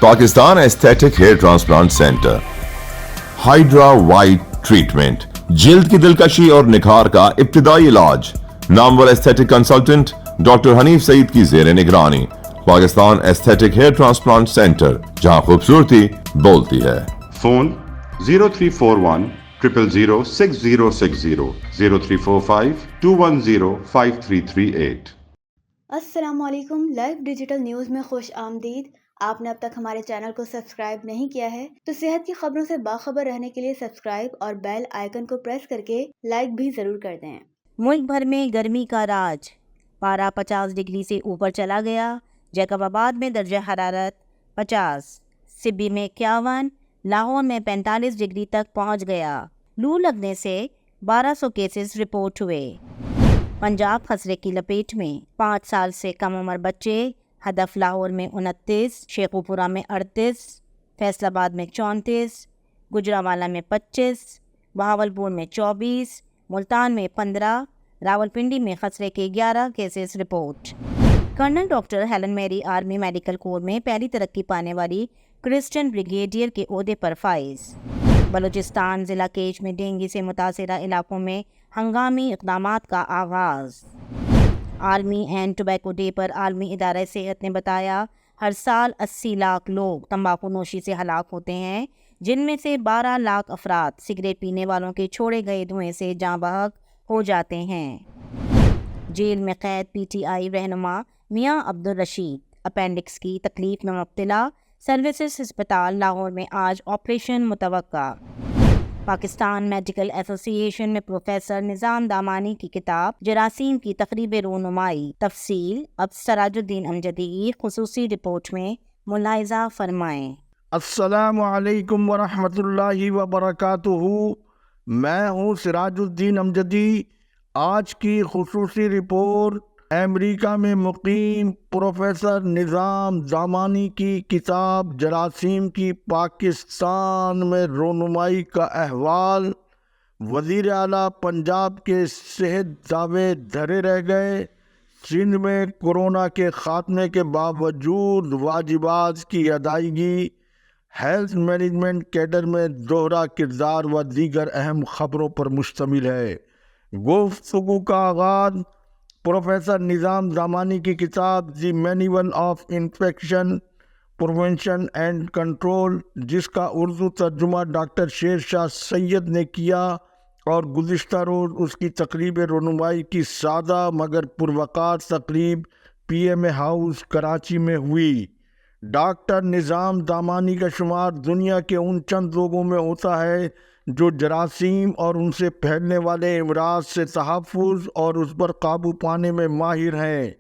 Pakistan aesthetic hair transplant centre, hydra white treatment, جلد کی دلکشی اور نکھار کا ابتدائی علاج، نامور aesthetic consultant doctor Hanif Saeed کی زیر نگرانی۔ Pakistan aesthetic hair transplant centre, جہاں خوبصورتی بولتی ہے۔ فون 0341 000 6060 0345 210 5338۔ السلام علیکم، لائیو ڈیجیٹل نیوز میں خوش آمدید۔ آپ نے اب تک ہمارے چینل کو سبسکرائب نہیں کیا ہے تو صحت کی خبروں سے باخبر رہنے کے لیے سبسکرائب اور بیل آئیکن کو پریس کر کے لائک بھی ضرور کر دیں۔ ملک بھر میں گرمی کا راج، پارہ 50 ڈگری سے اوپر چلا گیا۔ جیکب آباد میں درجہ حرارت 50، سبی میں 51، لاہور میں 45 ڈگری تک پہنچ گیا۔ لو لگنے سے 1200 کیسز رپورٹ ہوئے۔ پنجاب خسرے کی لپیٹ میں، 5 سال سے کم عمر بچے ہدف۔ لاہور میں 29، شیخوپورہ میں 38، فیصل آباد میں 34، گجرانوالہ میں 25، بہاولپور میں 24، ملتان میں 15، راولپنڈی میں خسرے کے 11 cases report. Colonel doctor Helen Mary army medical corps میں پہلی ترقی پانے والی کرسچن بریگیڈیئر کے عہدے پر فائز۔ بلوچستان ضلع کیچ میں ڈینگی سے متاثرہ علاقوں میں ہنگامی اقدامات کا آغاز۔ عالمی اینڈ ٹوبیکو ڈے پر عالمی ادارہ صحت نے بتایا ہر سال 80 لاکھ لوگ تمباکو نوشی سے ہلاک ہوتے ہیں، جن میں سے 12 لاکھ افراد سگریٹ پینے والوں کے چھوڑے گئے دھوئیں سے جاں بحق ہو جاتے ہیں۔ جیل میں قید پی ٹی آئی رہنما میاں عبدالرشید اپینڈکس کی تکلیف میں مبتلا، سروسز ہسپتال لاہور میں آج آپریشن متوقع۔ پاکستان میڈیکل ایسوسی ایشن میں پروفیسر نظام دامانی کی کتاب جراثیم کی تقریب رونمائی، تفصیل اب سراج الدین امجدی کی خصوصی رپورٹ میں ملاحظہ فرمائیں۔ السلام علیکم ورحمۃ اللہ وبرکاتہ۔ میں ہوں سراج الدین امجدی۔ آج کی خصوصی رپورٹ امریکہ میں مقیم پروفیسر نظام دامانی کی کتاب جراثیم کی پاکستان میں رونمائی کا احوال۔ وزیر اعلیٰ پنجاب کے صحت دعوے دھرے رہ گئے۔ سندھ میں کورونا کے خاتمے کے باوجود واجبات کی ادائیگی، ہیلتھ مینجمنٹ کیڈر میں دوہرا کردار و دیگر اہم خبروں پر مشتمل ہے۔ گفتگو کا آغاز پروفیسر نظام دامانی کی کتاب the manual of infection prevention and control, جس کا اردو ترجمہ ڈاکٹر شیر شاہ سید نے کیا اور گزشتہ روز اس کی تقریب رونمائی کی سادہ مگر پروقار تقریب P M A house Karachi میں ہوئی۔ ڈاکٹر نظام دامانی کا شمار دنیا کے ان چند لوگوں میں ہوتا ہے جو جراثیم اور ان سے پھیلنے والے امراض سے تحفظ اور اس پر قابو پانے میں ماہر ہیں۔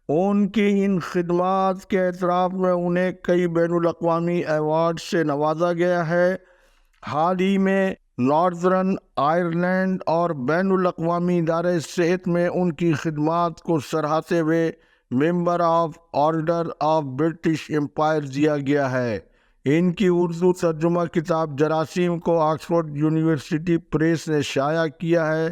ان کی ان خدمات کے اعتراف میں انہیں کئی بین الاقوامی ایوارڈ سے نوازا گیا ہے۔ حال ہی میں ناردرن آئرلینڈ اور بین الاقوامی ادارے صحت میں ان کی خدمات کو سراہتے ہوئے member of order of British umpire دیا گیا ہے۔ ان کی اردو ترجمہ کتاب جراثیم کو آکسفورڈ یونیورسٹی پریس نے شائع کیا ہے،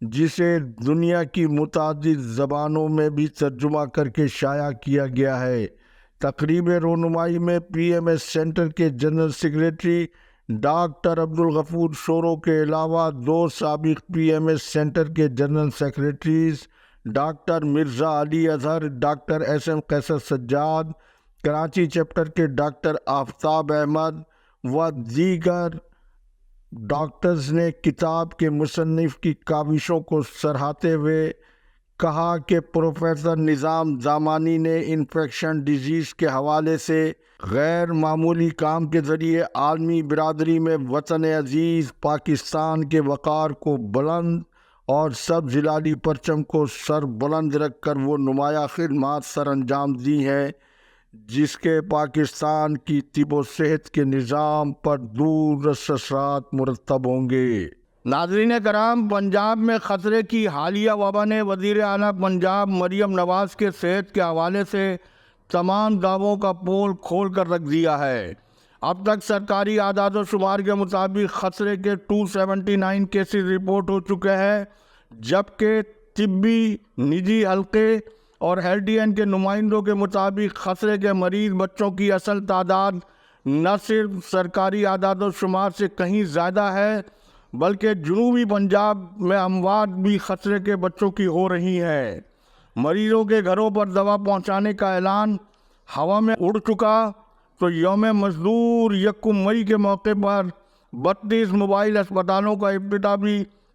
جسے دنیا کی متعدد زبانوں میں بھی ترجمہ کر کے شائع کیا گیا ہے۔ تقریب رونمائی میں پی ایم ایس سینٹر کے general secretary doctor Abdul Ghafoor Shoro کے علاوہ 2 سابق پی ایم ایس سینٹر کے جنرل سیکریٹریز ڈاکٹر مرزا علی اظہر، ڈاکٹر ایس ایم قیصر سجاد، کراچی چیپٹر کے ڈاکٹر آفتاب احمد و دیگر ڈاکٹرز نے کتاب کے مصنف کی کاوشوں کو سراہتے ہوئے کہا کہ پروفیسر نظام دامانی نے انفیکشن ڈیزیز کے حوالے سے غیر معمولی کام کے ذریعے عالمی برادری میں وطن عزیز پاکستان کے وقار کو بلند اور سب ہلالی پرچم کو سر بلند رکھ کر وہ نمایاں خدمات سر انجام دی ہیں جس کے پاکستان کی طب و صحت کے نظام پر دور رس اثرات مرتب ہوں گے۔ ناظرین کرام، پنجاب میں خطرے کی حالیہ وبا نے وزیر اعلیٰ پنجاب مریم نواز کے صحت کے حوالے سے تمام دعووں کا پول کھول کر رکھ دیا ہے۔ اب تک سرکاری اعداد و شمار کے مطابق خطرے کے 279 کیسز رپورٹ ہو چکے ہیں، جبکہ طبی نجی حلقے اور LDN کے نمائندوں کے مطابق خطرے کے مریض بچوں کی اصل تعداد نہ صرف سرکاری اعداد و شمار سے کہیں زیادہ ہے بلکہ جنوبی پنجاب میں اموات بھی خطرے کے بچوں کی ہو رہی ہے۔ مریضوں کے گھروں پر دوا پہنچانے کا اعلان ہوا میں اڑ چکا تو یوم مزدور 1 مئی کے موقع پر 32 موبائل اسپتالوں کا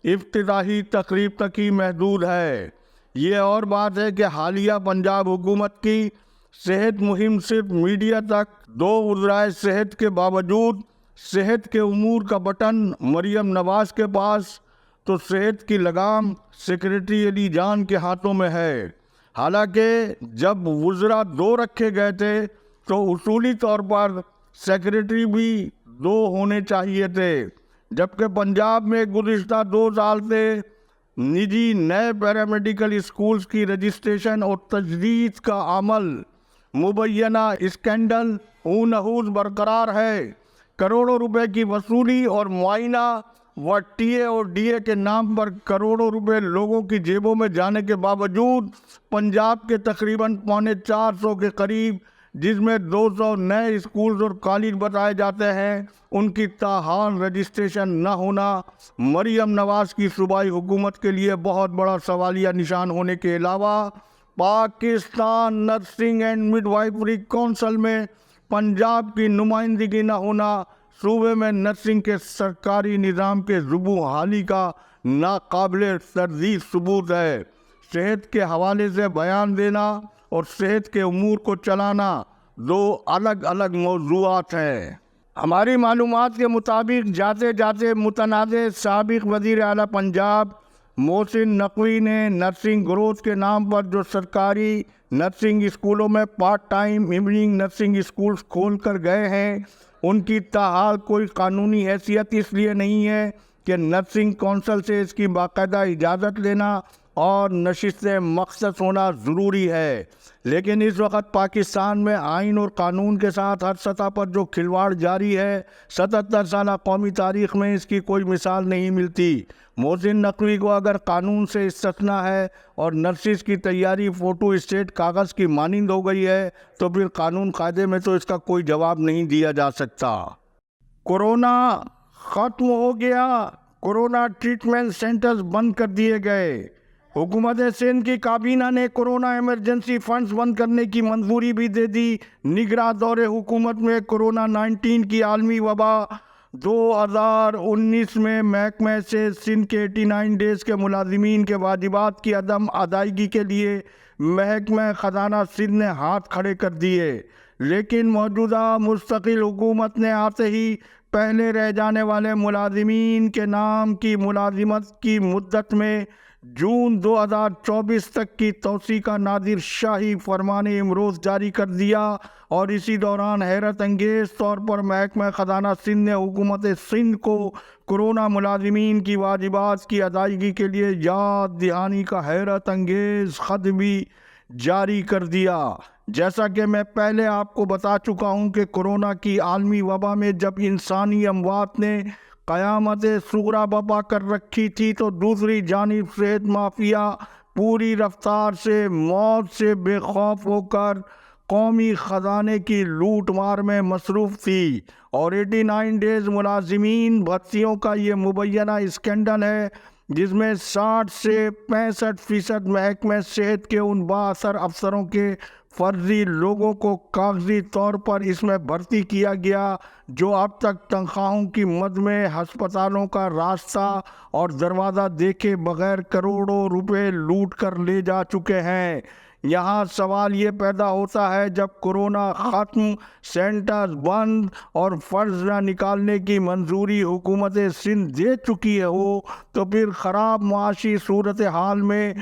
افتتاحی تقریب تک ہی محدود ہے۔ یہ اور بات ہے کہ حالیہ پنجاب حکومت کی صحت مہم صرف میڈیا تک 2 وزرائے صحت کے باوجود صحت کے امور کا بٹن مریم نواز کے پاس تو صحت کی لگام سیکریٹری علی جان کے ہاتھوں میں ہے۔ حالانکہ جب وزراء 2 رکھے گئے تھے تو اصولی طور پر سیکریٹری بھی 2 ہونے چاہیے تھے، جبکہ پنجاب میں گزشتہ 2 سال سے نجی نئے پیرامیڈیکل اسکولز کی رجسٹریشن اور تجدید کا عمل مبینہ اسکینڈل نحوس برقرار ہے۔ کروڑوں روپے کی وصولی اور معائنہ و ٹی اے اور ڈی اے کے نام پر کروڑوں روپے لوگوں کی جیبوں میں جانے کے باوجود پنجاب کے تقریباً 450 کے قریب جس میں 200 نئے اسکولز اور کالج بتائے جاتے ہیں ان کی تاحال رجسٹریشن نہ ہونا مریم نواز کی صوبائی حکومت کے لیے بہت بڑا سوالیہ نشان ہونے کے علاوہ Pakistan nursing and midwifery council میں پنجاب کی نمائندگی نہ ہونا صوبے میں نرسنگ کے سرکاری نظام کے زبوں حالی کا ناقابل تردید ثبوت ہے۔ صحت کے حوالے سے بیان دینا اور صحت کے امور کو چلانا 2 الگ الگ موضوعات ہیں۔ ہماری معلومات کے مطابق جاتے جاتے متنازع سابق وزیر اعلیٰ پنجاب محسن نقوی نے نرسنگ گروتھ کے نام پر جو سرکاری نرسنگ اسکولوں میں part time evening nursing schools کھول کر گئے ہیں ان کی تاحال کوئی قانونی حیثیت اس لیے نہیں ہے کہ نرسنگ کونسل سے اس کی باقاعدہ اجازت لینا اور نشست مخصص ہونا ضروری ہے، لیکن اس وقت پاکستان میں آئین اور قانون کے ساتھ ہر سطح پر جو کھلواڑ جاری ہے 77 سالہ قومی تاریخ میں اس کی کوئی مثال نہیں ملتی۔ محسن نقوی کو اگر قانون سے استثناء ہے اور نرسز کی تیاری فوٹو اسٹیٹ کاغذ کی مانند ہو گئی ہے تو پھر قانون قاعدے میں تو اس کا کوئی جواب نہیں دیا جا سکتا۔ کورونا ختم ہو گیا، کورونا ٹریٹمنٹ سینٹرز بند کر دیے گئے۔ حکومت سندھ کی کابینہ نے کورونا ایمرجنسی فنڈز بند کرنے کی منظوری بھی دے دی۔ نگراں دور حکومت میں کورونا 19 کی عالمی وبا 2019 میں محکمہ سے سندھ کے 89 ڈیز کے ملازمین کے واجبات کی عدم ادائیگی کے لیے محکمہ خزانہ سندھ نے ہاتھ کھڑے کر دیے، لیکن موجودہ مستقل حکومت نے آتے ہی پہلے رہ جانے والے ملازمین کے نام کی ملازمت کی مدت میں جون 2024 تک کی توسیع کا نادر شاہی فرمان امروز جاری کر دیا، اور اسی دوران حیرت انگیز طور پر محکمہ خزانہ سندھ نے حکومت سندھ کو کورونا ملازمین کی واجبات کی ادائیگی کے لیے یاد دہانی کا حیرت انگیز خط بھی جاری کر دیا۔ جیسا کہ میں پہلے آپ کو بتا چکا ہوں کہ کورونا کی عالمی وبا میں جب انسانی اموات نے قیامت صغریٰ برپا کر رکھی تھی تو دوسری جانب صحت مافیا پوری رفتار سے موت سے بے خوف ہو کر قومی خزانے کی لوٹ مار میں مصروف تھی، اور 89 ڈیز ملازمین بھرتیوں کا یہ مبینہ اسکینڈل ہے جس میں 60 سے 65% محکمہ صحت کے ان بااثر افسروں کے فرضی لوگوں کو کاغذی طور پر اس میں بھرتی کیا گیا جو اب تک تنخواہوں کی مد میں ہسپتالوں کا راستہ اور دروازہ دیکھے بغیر کروڑوں روپے لوٹ کر لے جا چکے ہیں۔ یہاں سوال یہ پیدا ہوتا ہے جب کورونا ختم، سینٹرز بند اور فرض نہ نکالنے کی منظوری حکومت سندھ دے چکی ہو تو پھر خراب معاشی صورتحال میں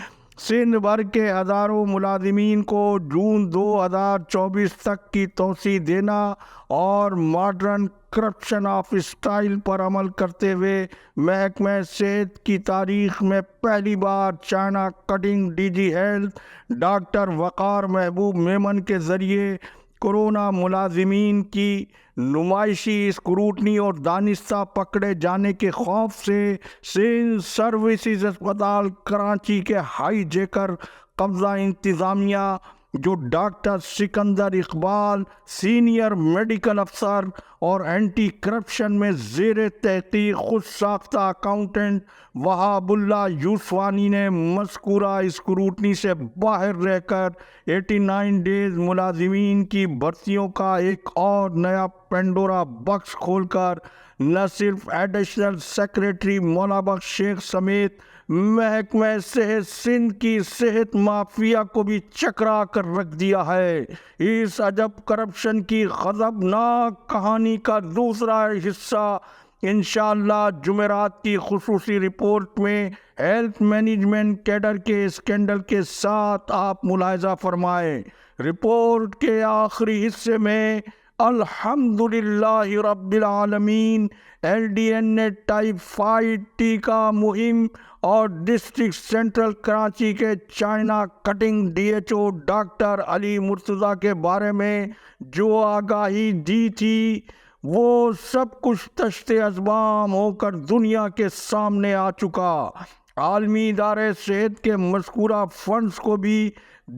سندھ بھر کے ہزاروں ملازمین کو جون 2024 تک کی توسیع دینا اور ماڈرن کرپشن آف اسٹائل پر عمل کرتے ہوئے محکمہ صحت کی تاریخ میں پہلی بار China cutting D G health doctor Waqar Mehboob Memon کے ذریعے کورونا ملازمین کی نمائشی اسکروٹنی اور دانستہ پکڑے جانے کے خوف سے سندھ سروسز اسپتال کراچی کے ہائی جیکر قبضہ انتظامیہ جو doctor Sikandar Iqbal senior medical افسر اور اینٹی کرپشن میں زیر تحقیق خود ساختہ اکاؤنٹنٹ وہاب اللہ یوسفانی نے مذکورہ اسکروٹنی سے باہر رہ کر 89 ڈیز ملازمین کی بھرتیوں کا ایک اور نیا پینڈورا باکس کھول کر نہ صرف ایڈیشنل سیکریٹری مولا بخش شیخ سمیت محکمہ صحت سندھ کی صحت مافیا کو بھی چکرا کر رکھ دیا ہے۔ اس عجب کرپشن کی غضبناک کہانی کا دوسرا حصہ انشاءاللہ جمعرات کی خصوصی رپورٹ میں ہیلتھ مینجمنٹ کیڈر کے اسکینڈل کے ساتھ آپ ملاحظہ فرمائیں۔ رپورٹ کے آخری حصے میں الحمدللہ رب العالمین ایل ڈی این نے ٹائیفائڈ ٹیکہ مہم اور ڈسٹرکٹ سینٹرل کراچی کے China cutting D H O doctor Ali Murtaza کے بارے میں جو آگاہی دی تھی وہ سب کچھ تشت اذبام ہو کر دنیا کے سامنے آ چکا۔ عالمی ادارے صحت کے مذکورہ فنڈز کو بھی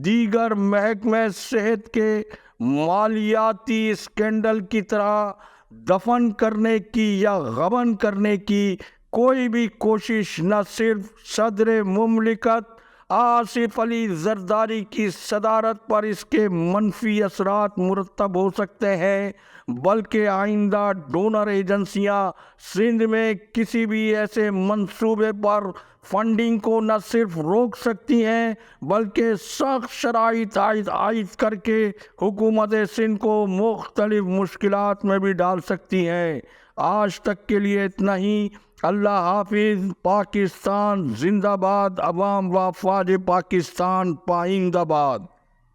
دیگر محکمہ صحت کے مالیاتی اسکینڈل کی طرح دفن کرنے کی یا غبن کرنے کی کوئی بھی کوشش نہ صرف صدر مملکت آصف علی زرداری کی صدارت پر اس کے منفی اثرات مرتب ہو سکتے ہیں بلکہ آئندہ ڈونر ایجنسیاں سندھ میں کسی بھی ایسے منصوبے پر فنڈنگ کو نہ صرف روک سکتی ہیں بلکہ سخت شرائط عائد کر کے حکومت سندھ کو مختلف مشکلات میں بھی ڈال سکتی ہیں۔ آج تک کے لیے اتنا ہی۔ اللہ حافظ۔ پاکستان زندہ باد۔ عوام و افواج پاکستان پائندہ باد۔